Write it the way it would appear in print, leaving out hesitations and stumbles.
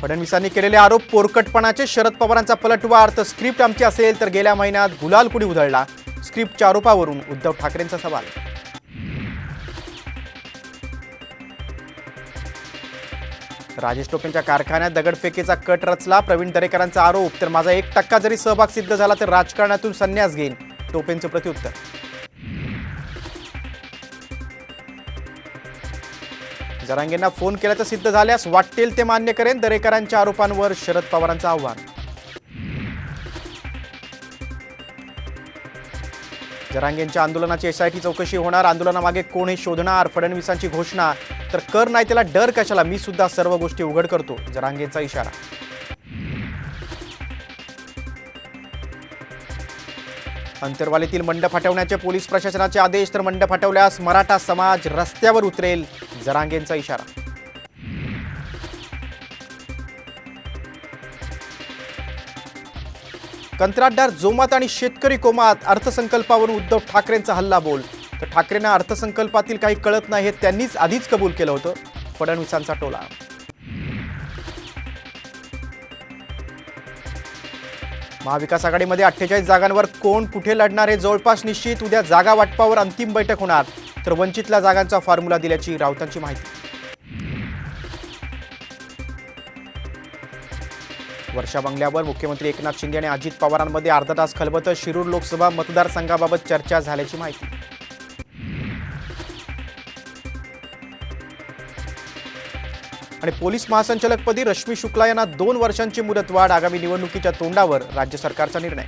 फडणवीसांनी केलेले आरोप पोरकटपणाचे, शरद पवारांचा पलटवार, तर स्क्रिप्ट आमची असेल तर गेल्या महिन्यात गुलाल कुणी उधळला, स्क्रिप्टच्या आरोपावरून उद्धव ठाकरेंचा सवाल। राजेश टोपेंच्या कारखान्यात दगडफेकीचा कट रचला, प्रवीण दरेकरांचा आरोप, तर माझा 1% जरी सहभाग सिद्ध झाला तर राजकारणातून संन्यास घेईन, टोपेंचं प्रत्युत्तर। जरांगेंना फोन केल्याचं सिद्ध झाल्यास वाटेल ते मान्य करेन, दरेकरांच्या आरोपांवर शरद पवारांचं आव्हान। जरांगेंच्या आंदोलनाची एसआयटी चौकशी होणार, आंदोलनामागे कोण हे शोधणार, फडणवीसांची घोषणा, तर कर नाही त्याला डर कशाला, मी सुद्धा सर्व गोष्टी उघड करतो, जरांगेंचा इशारा। अंतरवालीतील मंडप हटवण्याचे पोलीस प्रशासनाचे आदेश, तर मंडप हटवल्यास मराठा समाज रस्त्यावर उतरेल, जरांगेंचा इशारा। कंत्राटदार जोमात आणि शेतकरी कोमात, अर्थसंकल्पावरून उद्धव ठाकरेंचा हल्लाबोल, तर ठाकरेंना अर्थसंकल्पातील काही कळत नाही हे त्यांनीच आधीच कबूल केलं होतं, फडणवीसांचा टोला। महाविकास आघाडीमध्ये 48 जागांवर कोण कुठे लढणार हे जवळपास निश्चित, उद्या जागा वाटपावर अंतिम बैठक होणार, तर वंचितला जागांचा फॉर्म्युला दिल्याची राऊतांची माहिती। वर्षा बंगल्यावर मुख्यमंत्री एकनाथ शिंदे आणि अजित पवारांमध्ये अर्धा तास खलबतं, शिरूर लोकसभा मतदारसंघाबाबत चर्चा झाल्याची माहिती। आणि पोलीस महासंचालकपदी रश्मी शुक्ला यांना 2 वर्षांची मुदतवाढ, आगामी निवडणुकीच्या तोंडावर राज्य सरकारचा निर्णय।